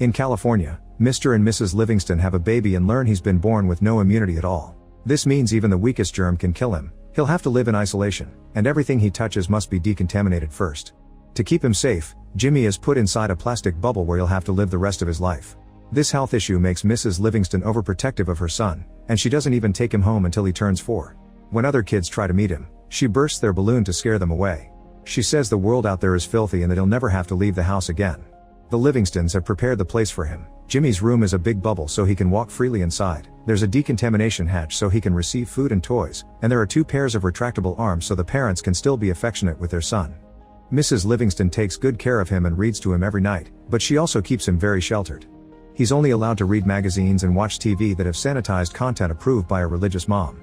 In California, Mr. and Mrs. Livingston have a baby and learn he's been born with no immunity at all. This means even the weakest germ can kill him. He'll have to live in isolation, and everything he touches must be decontaminated first. To keep him safe, Jimmy is put inside a plastic bubble where he'll have to live the rest of his life. This health issue makes Mrs. Livingston overprotective of her son, and she doesn't even take him home until he turns 4. When other kids try to meet him, she bursts their balloon to scare them away. She says the world out there is filthy and that he'll never have to leave the house again. The Livingstons have prepared the place for him. Jimmy's room is a big bubble so he can walk freely inside. There's a decontamination hatch so he can receive food and toys, and there are 2 pairs of retractable arms so the parents can still be affectionate with their son. Mrs. Livingston takes good care of him and reads to him every night, but she also keeps him very sheltered. He's only allowed to read magazines and watch TV that have sanitized content approved by a religious mom.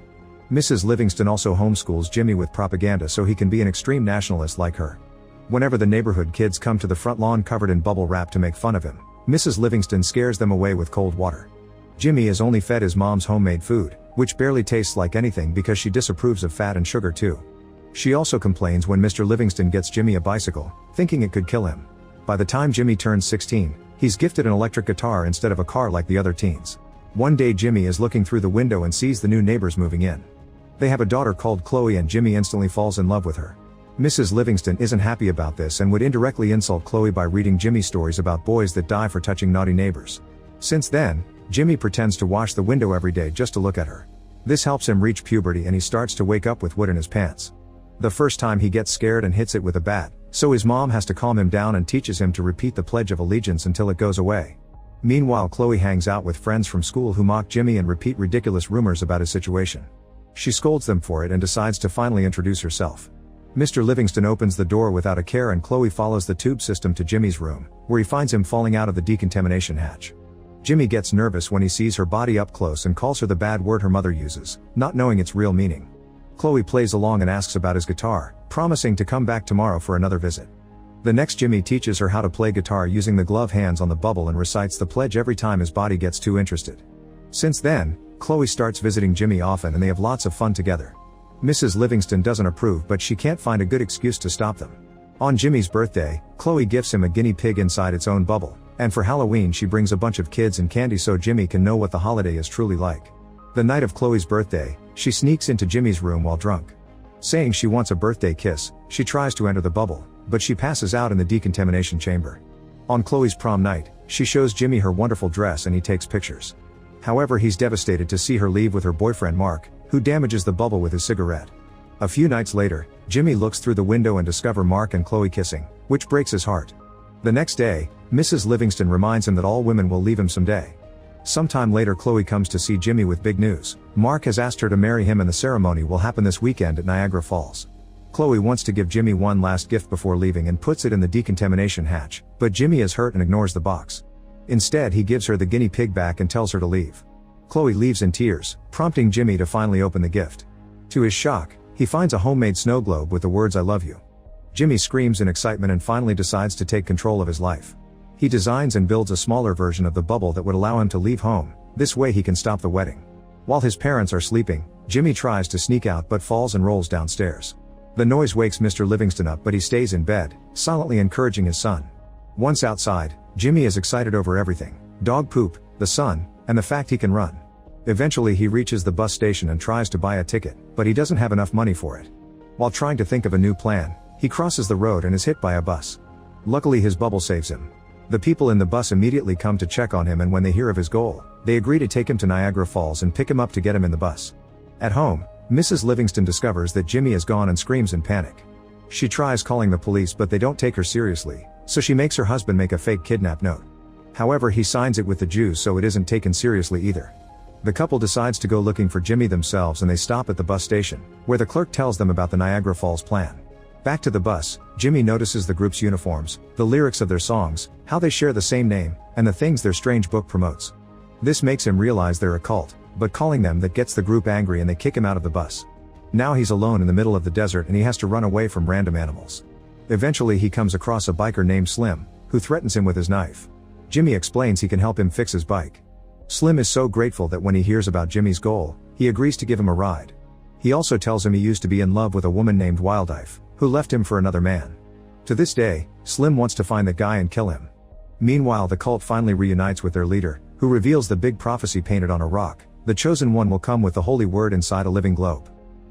Mrs. Livingston also homeschools Jimmy with propaganda so he can be an extreme nationalist like her. Whenever the neighborhood kids come to the front lawn covered in bubble wrap to make fun of him, Mrs. Livingston scares them away with cold water. Jimmy is only fed his mom's homemade food, which barely tastes like anything because she disapproves of fat and sugar too. She also complains when Mr. Livingston gets Jimmy a bicycle, thinking it could kill him. By the time Jimmy turns 16, he's gifted an electric guitar instead of a car like the other teens. One day Jimmy is looking through the window and sees the new neighbors moving in. They have a daughter called Chloe and Jimmy instantly falls in love with her. Mrs. Livingston isn't happy about this and would indirectly insult Chloe by reading Jimmy stories about boys that die for touching naughty neighbors. Since then, Jimmy pretends to wash the window every day just to look at her. This helps him reach puberty and he starts to wake up with wood in his pants. The first time he gets scared and hits it with a bat, so his mom has to calm him down and teaches him to repeat the Pledge of Allegiance until it goes away. Meanwhile, Chloe hangs out with friends from school who mock Jimmy and repeat ridiculous rumors about his situation. She scolds them for it and decides to finally introduce herself. Mr. Livingston opens the door without a care and Chloe follows the tube system to Jimmy's room, where he finds him falling out of the decontamination hatch. Jimmy gets nervous when he sees her body up close and calls her the bad word her mother uses, not knowing its real meaning. Chloe plays along and asks about his guitar, promising to come back tomorrow for another visit. The next Jimmy teaches her how to play guitar using the glove hands on the bubble and recites the pledge every time his body gets too interested. Since then, Chloe starts visiting Jimmy often and they have lots of fun together. Mrs. Livingston doesn't approve but she can't find a good excuse to stop them. On Jimmy's birthday, Chloe gifts him a guinea pig inside its own bubble, and for Halloween she brings a bunch of kids and candy so Jimmy can know what the holiday is truly like. The night of Chloe's birthday, she sneaks into Jimmy's room while drunk. Saying she wants a birthday kiss, she tries to enter the bubble, but she passes out in the decontamination chamber. On Chloe's prom night, she shows Jimmy her wonderful dress and he takes pictures. However, he's devastated to see her leave with her boyfriend Mark, who damages the bubble with his cigarette. A few nights later, Jimmy looks through the window and discovers Mark and Chloe kissing, which breaks his heart. The next day, Mrs. Livingston reminds him that all women will leave him someday. Sometime later, Chloe comes to see Jimmy with big news. Mark has asked her to marry him and the ceremony will happen this weekend at Niagara Falls. Chloe wants to give Jimmy one last gift before leaving and puts it in the decontamination hatch, but Jimmy is hurt and ignores the box. Instead, he gives her the guinea pig back and tells her to leave. Chloe leaves in tears, prompting Jimmy to finally open the gift. To his shock, he finds a homemade snow globe with the words "I love you." Jimmy screams in excitement and finally decides to take control of his life. He designs and builds a smaller version of the bubble that would allow him to leave home, this way he can stop the wedding. While his parents are sleeping, Jimmy tries to sneak out but falls and rolls downstairs. The noise wakes Mr. Livingston up but he stays in bed, silently encouraging his son. Once outside, Jimmy is excited over everything: dog poop, the sun, and the fact he can run. Eventually he reaches the bus station and tries to buy a ticket, but he doesn't have enough money for it. While trying to think of a new plan, he crosses the road and is hit by a bus. Luckily his bubble saves him. The people in the bus immediately come to check on him and when they hear of his goal, they agree to take him to Niagara Falls and pick him up to get him in the bus. At home, Mrs. Livingston discovers that Jimmy is gone and screams in panic. She tries calling the police but they don't take her seriously, so she makes her husband make a fake kidnap note. However, he signs it with the Jews so it isn't taken seriously either. The couple decides to go looking for Jimmy themselves and they stop at the bus station, where the clerk tells them about the Niagara Falls plan. Back to the bus, Jimmy notices the group's uniforms, the lyrics of their songs, how they share the same name, and the things their strange book promotes. This makes him realize they're a cult, but calling them that gets the group angry and they kick him out of the bus. Now he's alone in the middle of the desert and he has to run away from random animals. Eventually he comes across a biker named Slim, who threatens him with his knife. Jimmy explains he can help him fix his bike. Slim is so grateful that when he hears about Jimmy's goal, he agrees to give him a ride. He also tells him he used to be in love with a woman named Wildife, who left him for another man. To this day, Slim wants to find that guy and kill him. Meanwhile, the cult finally reunites with their leader, who reveals the big prophecy painted on a rock: the chosen one will come with the holy word inside a living globe.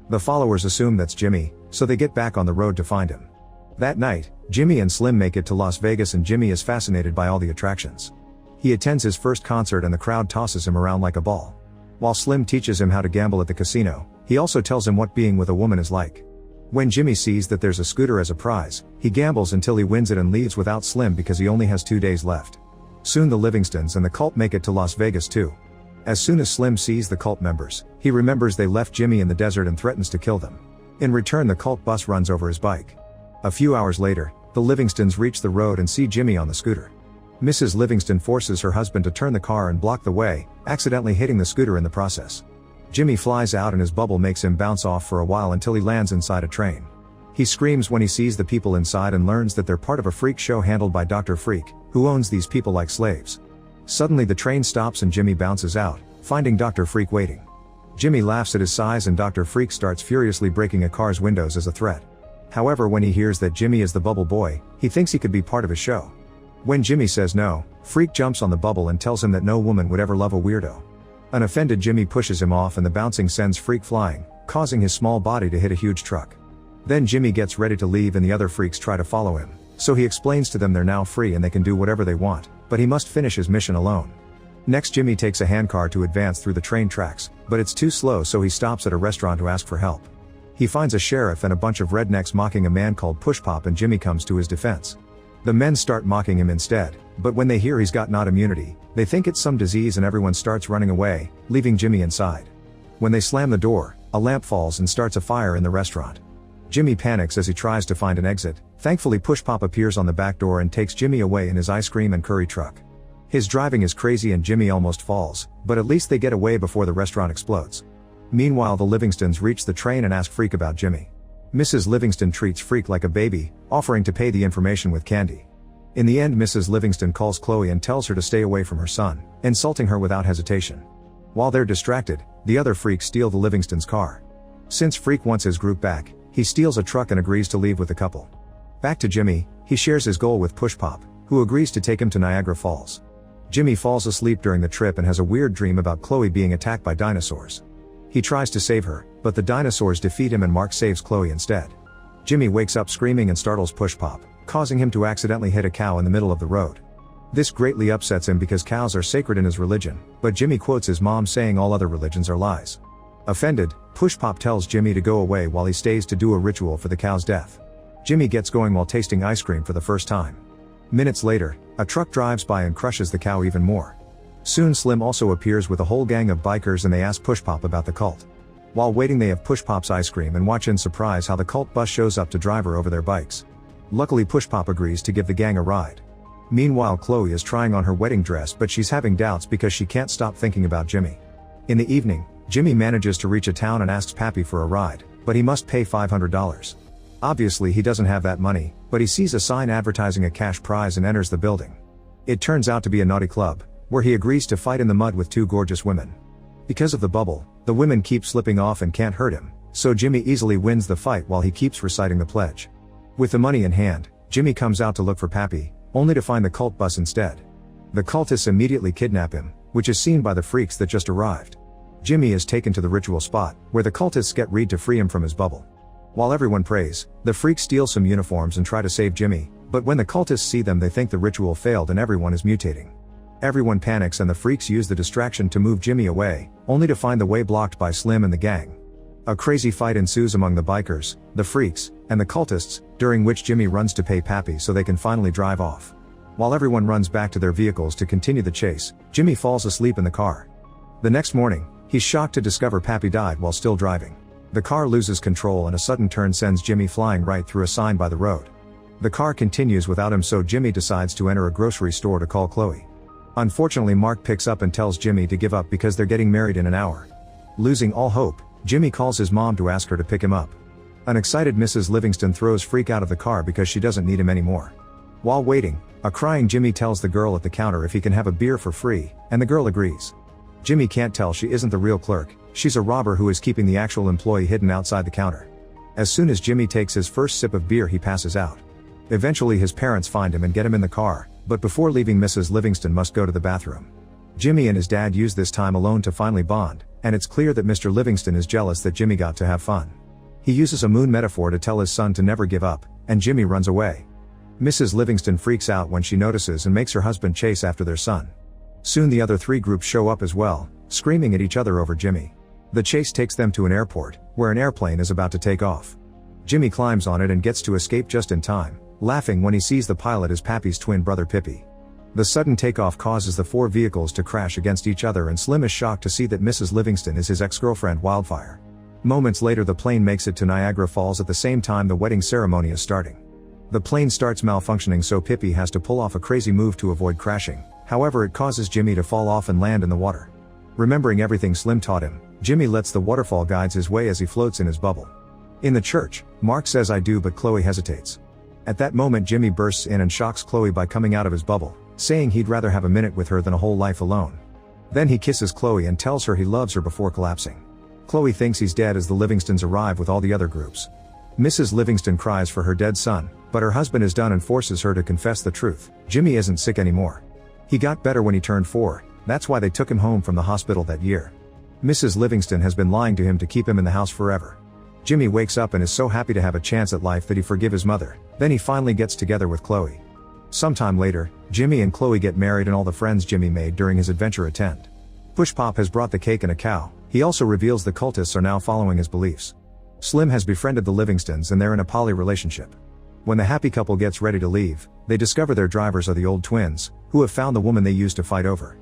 The followers assume that's Jimmy, so they get back on the road to find him. That night, Jimmy and Slim make it to Las Vegas, and Jimmy is fascinated by all the attractions. He attends his first concert and the crowd tosses him around like a ball. While Slim teaches him how to gamble at the casino, he also tells him what being with a woman is like. When Jimmy sees that there's a scooter as a prize, he gambles until he wins it and leaves without Slim because he only has 2 days left. Soon the Livingstons and the cult make it to Las Vegas too. As soon as Slim sees the cult members, he remembers they left Jimmy in the desert and threatens to kill them. In return, the cult bus runs over his bike. A few hours later, the Livingstons reach the road and see Jimmy on the scooter. Mrs. Livingston forces her husband to turn the car and block the way, accidentally hitting the scooter in the process. Jimmy flies out and his bubble makes him bounce off for a while until he lands inside a train. He screams when he sees the people inside and learns that they're part of a freak show handled by Dr. Freak, who owns these people like slaves. Suddenly the train stops and Jimmy bounces out, finding Dr. Freak waiting. Jimmy laughs at his size and Dr. Freak starts furiously breaking a car's windows as a threat. However, when he hears that Jimmy is the bubble boy, he thinks he could be part of his show. When Jimmy says no, Freak jumps on the bubble and tells him that no woman would ever love a weirdo. An offended Jimmy pushes him off and the bouncing sends Freak flying, causing his small body to hit a huge truck. Then Jimmy gets ready to leave and the other freaks try to follow him, so he explains to them they're now free and they can do whatever they want, but he must finish his mission alone. Next, Jimmy takes a handcar to advance through the train tracks, but it's too slow, so he stops at a restaurant to ask for help. He finds a sheriff and a bunch of rednecks mocking a man called Pushpop, and Jimmy comes to his defense. The men start mocking him instead, but when they hear he's got not immunity, they think it's some disease and everyone starts running away, leaving Jimmy inside. When they slam the door, a lamp falls and starts a fire in the restaurant. Jimmy panics as he tries to find an exit. Thankfully, Pushpop appears on the back door and takes Jimmy away in his ice cream and curry truck. His driving is crazy and Jimmy almost falls, but at least they get away before the restaurant explodes. Meanwhile, the Livingstons reach the train and ask Freak about Jimmy. Mrs. Livingston treats Freak like a baby, offering to pay the information with candy. In the end, Mrs. Livingston calls Chloe and tells her to stay away from her son, insulting her without hesitation. While they're distracted, the other freaks steal the Livingstons' car. Since Freak wants his group back, he steals a truck and agrees to leave with the couple. Back to Jimmy, he shares his goal with Pushpop, who agrees to take him to Niagara Falls. Jimmy falls asleep during the trip and has a weird dream about Chloe being attacked by dinosaurs. He tries to save her, but the dinosaurs defeat him and Mark saves Chloe instead. Jimmy wakes up screaming and startles Pushpop, causing him to accidentally hit a cow in the middle of the road. This greatly upsets him because cows are sacred in his religion, but Jimmy quotes his mom saying all other religions are lies. Offended, Pushpop tells Jimmy to go away while he stays to do a ritual for the cow's death. Jimmy gets going while tasting ice cream for the first time. Minutes later, a truck drives by and crushes the cow even more. Soon Slim also appears with a whole gang of bikers and they ask Pushpop about the cult. While waiting, they have Pushpop's ice cream and watch in surprise how the cult bus shows up to drive her over their bikes. Luckily, Pushpop agrees to give the gang a ride. Meanwhile, Chloe is trying on her wedding dress, but she's having doubts because she can't stop thinking about Jimmy. In the evening, Jimmy manages to reach a town and asks Pappy for a ride, but he must pay $500. Obviously he doesn't have that money, but he sees a sign advertising a cash prize and enters the building. It turns out to be a naughty club, where he agrees to fight in the mud with two gorgeous women. Because of the bubble, the women keep slipping off and can't hurt him, so Jimmy easily wins the fight while he keeps reciting the pledge. With the money in hand, Jimmy comes out to look for Pappy, only to find the cult bus instead. The cultists immediately kidnap him, which is seen by the freaks that just arrived. Jimmy is taken to the ritual spot, where the cultists get Reed to free him from his bubble. While everyone prays, the freaks steal some uniforms and try to save Jimmy, but when the cultists see them they think the ritual failed and everyone is mutating. Everyone panics and the freaks use the distraction to move Jimmy away, only to find the way blocked by Slim and the gang. A crazy fight ensues among the bikers, the freaks, and the cultists, during which Jimmy runs to pay Pappy so they can finally drive off. While everyone runs back to their vehicles to continue the chase, Jimmy falls asleep in the car. The next morning, he's shocked to discover Pappy died while still driving. The car loses control and a sudden turn sends Jimmy flying right through a sign by the road. The car continues without him, so Jimmy decides to enter a grocery store to call Chloe. Unfortunately, Mark picks up and tells Jimmy to give up because they're getting married in an hour. Losing all hope, Jimmy calls his mom to ask her to pick him up. An excited Mrs. Livingston throws Freak out of the car because she doesn't need him anymore. While waiting, a crying Jimmy tells the girl at the counter if he can have a beer for free, and the girl agrees. Jimmy can't tell she isn't the real clerk, she's a robber who is keeping the actual employee hidden outside the counter. As soon as Jimmy takes his first sip of beer he passes out. Eventually his parents find him and get him in the car, But before leaving, Mrs. Livingston must go to the bathroom. Jimmy and his dad use this time alone to finally bond, and it's clear that Mr. Livingston is jealous that Jimmy got to have fun. He uses a moon metaphor to tell his son to never give up, and Jimmy runs away. Mrs. Livingston freaks out when she notices and makes her husband chase after their son. Soon the other three groups show up as well, screaming at each other over Jimmy. The chase takes them to an airport, where an airplane is about to take off. Jimmy climbs on it and gets to escape just in time, laughing when he sees the pilot is Pappy's twin brother Pippi. The sudden takeoff causes the four vehicles to crash against each other, and Slim is shocked to see that Mrs. Livingston is his ex-girlfriend Wildfire. Moments later, the plane makes it to Niagara Falls at the same time the wedding ceremony is starting. The plane starts malfunctioning, so Pippi has to pull off a crazy move to avoid crashing. However, it causes Jimmy to fall off and land in the water. Remembering everything Slim taught him, Jimmy lets the waterfall guide his way as he floats in his bubble. In the church, Mark says "I do," but Chloe hesitates. At that moment, Jimmy bursts in and shocks Chloe by coming out of his bubble, saying he'd rather have a minute with her than a whole life alone. Then he kisses Chloe and tells her he loves her before collapsing. Chloe thinks he's dead as the Livingstons arrive with all the other groups. Mrs. Livingston cries for her dead son, but her husband is done and forces her to confess the truth. Jimmy isn't sick anymore. He got better when he turned 4, that's why they took him home from the hospital that year. Mrs. Livingston has been lying to him to keep him in the house forever. Jimmy wakes up and is so happy to have a chance at life that he forgives his mother. Then he finally gets together with Chloe. Sometime later, Jimmy and Chloe get married and all the friends Jimmy made during his adventure attend. Push Pop has brought the cake and a cow. He also reveals the cultists are now following his beliefs. Slim has befriended the Livingstons and they're in a poly relationship. When the happy couple gets ready to leave, they discover their drivers are the old twins, who have found the woman they used to fight over.